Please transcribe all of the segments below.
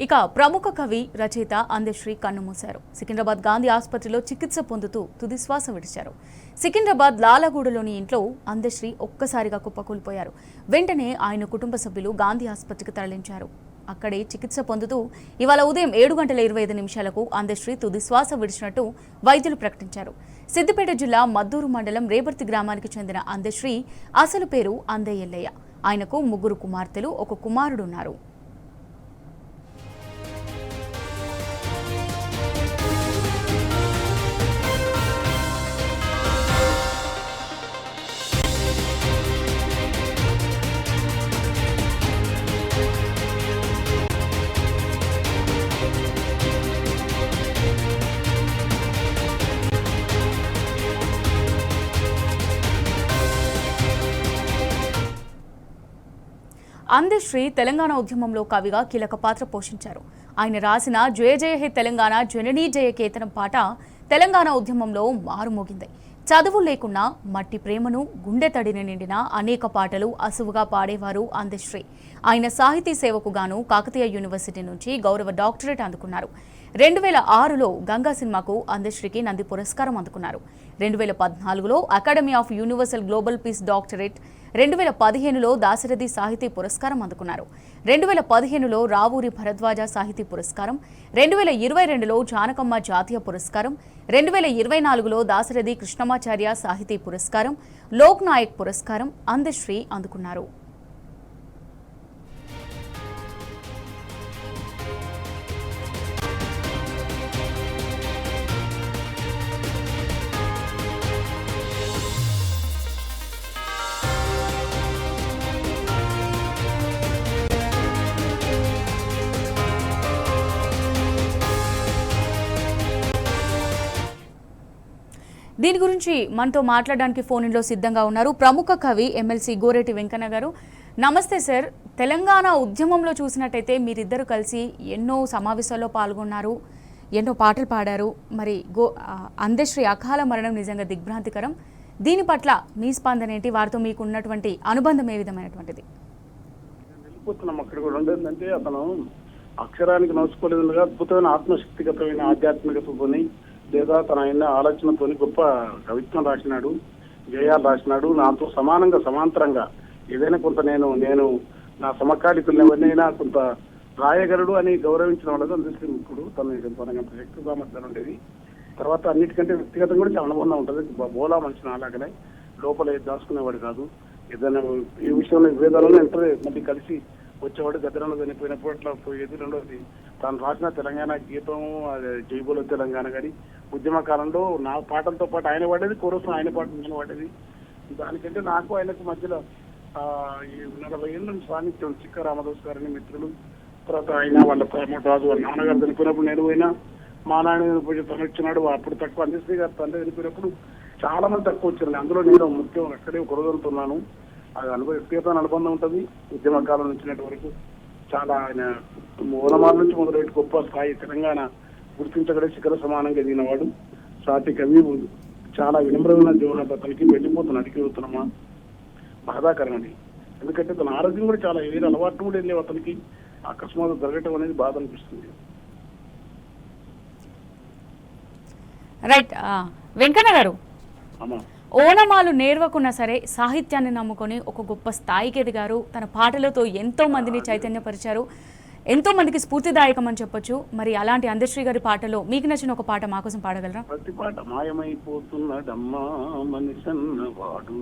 ఇక ప్రముఖ కవి రచయిత అందశ్రీ కన్నుమూశారు. సికింద్రాబాద్ గాంధీ ఆసుపత్రిలో చికిత్స పొందుతూ తుదిశ్వాస విడిచారు. సికింద్రాబాద్ లాలగూడలోని ఇంట్లో అందశ్రీ ఒక్కసారిగా కుప్పకూలిపోయారు. వెంటనే ఆయన కుటుంబ సభ్యులు గాంధీ ఆసుపత్రికి తరలించారు. అక్కడే చికిత్స పొందుతూ ఇవాళ ఉదయం 7:25 అందశ్రీ తుదిశ్వాస విడిచినట్టు వైద్యులు ప్రకటించారు. సిద్దిపేట జిల్లా మద్దూరు మండలం రేబర్తి గ్రామానికి చెందిన అందశ్రీ అసలు పేరు అందయ్యల్లయ్య. ఆయనకు 3 కుమార్తెలు, 1 కుమారుడున్నారు. అందశ్రీ తెలంగాణ ఉద్యమంలో కవిగా కీలక పాత్ర పోషించారు. ఆయన రాసిన జయ జయ హే తెలంగాణ జననీ జయ కేతనం పాట తెలంగాణ ఉద్యమంలో మారుమోగింది. చదువు లేకున్నా మట్టి ప్రేమను, గుండె తడిని నిండిన అనేక పాటలు అసువుగా పాడేవారు అందశ్రీ. ఆయన సాహితీ సేవకు గాను కాకతీయ యూనివర్సిటీ నుంచి గౌరవ డాక్టరేట్ అందుకున్నారు. 2006లో గంగా సినిమాకు అందశ్రీకి నంది పురస్కారం అందుకున్నారు. 2014లో academy of universal global peace doctorate, 2015లో Dasarathi సాహితీ పురస్కారం అందుకున్నారు. 2015లో రావూరి భరద్వాజ సాహితీ పురస్కారం, 2022లో జానకమ్మ జాతీయ పురస్కారం, 2024లో దాశరథి కృష్ణమాచార్య సాహితీ పురస్కారం, లోక్ నాయక్ పురస్కారం అందశ్రీ అందుకున్నారు. దీని గురించి మనతో మాట్లాడడానికి ఫోన్లో సిద్ధంగా ఉన్నారు ప్రముఖ కవి ఎమ్మెల్సీ గోరేటి వెంకన్న గారు. నమస్తే సార్. తెలంగాణ ఉద్యమంలో చూసినట్టయితే మీరిద్దరు కలిసి ఎన్నో సమావేశాల్లో పాల్గొన్నారు, ఎన్నో పాటలు పాడారు. మరి అందశ్రీ అకాల మరణం నిజంగా దిగ్భ్రాంతికరం. దీని పట్ల మీ స్పందన ఏంటి? వారితో మీకు ఉన్నటువంటి అనుబంధం ఏ విధమైనటువంటిది? అక్కడ కూడా ఉండేదంటే అతను అక్షరానికి నోచుకోలేదుగా అద్భుతమైన ఆత్మశక్తిగతమైన ఆధ్యాత్మికతతోని లేదా తన ఆయన ఆలోచనతో గొప్ప కవిత్వం రాసినాడు, గేయాలు రాసినాడు. నాతో సమానంగా సమాంతరంగా ఏదైనా కొంత నేను నా సమకాలికులు ఎవరినైనా కొంత రాయగలడు అని గౌరవించిన వాళ్ళది అందశ్రీ ముక్కుడు. తనకంత శక్తి సామర్థ్యం ఉండేది. తర్వాత అన్నిటికంటే వ్యక్తిగతంగా కూడా చాలా అనుబంధం ఉంటుంది. బోలా మనిషి అలాగనే లోపల దాచుకునేవాడు కాదు. ఏదైనా ఈ విషయంలో విభేదాలను ఎంటర్ మళ్ళీ కలిసి వచ్చేవాడు. గద్దరంలో చనిపోయినప్పుడు అట్లా పోయేది. రెండోది తాను రాసిన తెలంగాణ గీతం జైబోలో తెలంగాణ కానీ ఉద్యమ కాలంలో నా పాటలతో పాటు ఆయన పాడేది, కోరసం ఆయన పాట నేను పాడేది. దానికంటే నాకు ఆయనకు మధ్యలో ఈ 40 ఏళ్ళ నుంచి సాన్నిధ్యం. చిక్క రామదాస్ గారిని మిత్రులు. తర్వాత ఆయన వాళ్ళ రాజు వాళ్ళ నాన్నగారు చనిపోయినప్పుడు నేను పోయినా, మా నాన్న పోయి తను వచ్చినాడు. అప్పుడు తక్కువ అందశ్రీ గారు తండ్రి చనిపోయినప్పుడు చాలా మంది తక్కువ వచ్చారు. అందులో నేను ముఖ్యం అక్కడే కొరగలుగుతున్నాను. అది వ్యక్తిగత అనుబంధం ఉంటుంది. ఉద్యమ కాలం నుంచి వరకు చాలా ఆయన ఓనమాల నుంచి మొదలెట్టి గొప్ప స్థాయి తెలంగాణ గుర్తించగల శిఖర సమానంగా ఎదిగినవాడు. సాటి కవి. చాలా వినమ్రమైన జీవన అతనికి వెళ్ళిపోతున్న అడిగి అవుతున్నామా బాధాకరం అది. ఎందుకంటే తన ఆరోగ్యం కూడా చాలా ఏది అలవాటు కూడా వెళ్ళేవి అతనికి. అకస్మాత్తు జరగటం అనేది బాధ అనిపిస్తుంది. రైట్ వెంకన్న గారు, ఓనమాలు నేర్వకున్నా సరే సాహిత్యాన్ని నమ్ముకొని ఒక గొప్ప స్థాయికి ఎదిగారు. తన పాటలతో ఎంతో మందిని చైతన్యపరిచారు, ఎంతో మందికి స్ఫూర్తిదాయకం అని చెప్పొచ్చు. మరి అలాంటి అందశ్రీ గారి పాటలో మీకు నచ్చిన ఒక పాట మా కోసం పాడగలరా? ప్రతి పాట మాయమైపోతున్నాడమ్మా మనిషన్నవాడు,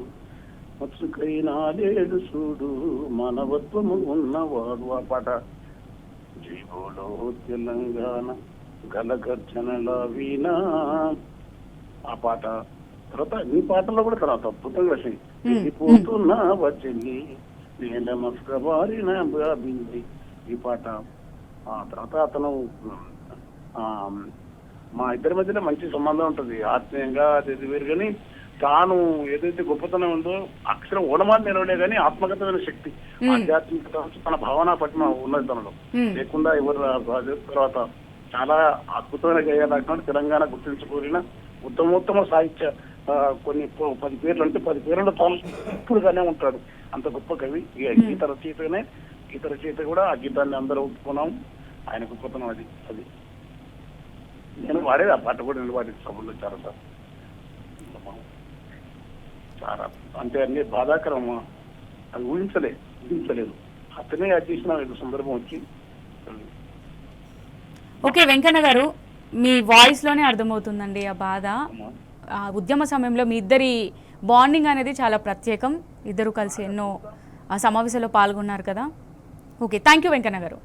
మత్సుకైనా లేడు చూడు మానవత్వము ఉన్నవాడు. ఆ పాట జీవోలో తెలంగాణ గలగర్జనల వీణా. ఆ పాట తర్వాత ఈ పాటల్లో కూడా తర్వాత అద్భుతంగా వెళ్ళిపోతున్నా వచ్చి నేల మస్కబారిన బింది ఈ పాట. ఆ తర్వాత అతను మా ఇద్దరి మధ్యలో మంచి సంబంధం ఉంటుంది. ఆత్మీయంగా అది వేరు. కానీ తాను ఏదైతే గొప్పతనం ఉందో అక్షరం ఓడమాలు నిలవలే కానీ ఆత్మగతమైన శక్తి, ఆధ్యాత్మికత తన భావన పట్ల ఉన్నది తనలో. లేకుండా ఎవరు తర్వాత చాలా అద్భుతమైన గేయాలు తెలంగాణ గుర్తించుకోరిన ఉత్తమోత్తమ సాహిత్య కొన్ని 10 పేర్లు అంటే 10 పేర్లలో తాను ఇప్పుడుగానే ఉంటాడు. అంత గొప్ప కవి. గీత రచయిత కూడా ఆ గీతాన్ని అందరూ ఒప్పుకున్నాం. ఆయన గొప్పతనం అది అది నేను వాడేది ఆ పాట కూడా నిలబడి సభలో చాలా సార్ చాలా అంటే అన్ని బాధాకరం. అది ఊహించలేదు. అతనే అది చేసిన సందర్భం వచ్చి. ఓకే వెంకన్న గారు, మీ వాయిస్లోనే అర్థమవుతుందండి ఆ బాధ. ఆ ఉద్యమ సమయంలో మీ ఇద్దరి బాండింగ్ అనేది చాలా ప్రత్యేకం. ఇద్దరు కలిసి ఎన్నో సమావేశాల్లో పాల్గొన్నారు కదా. ఓకే, థ్యాంక్ యూ వెంకన్న గారు.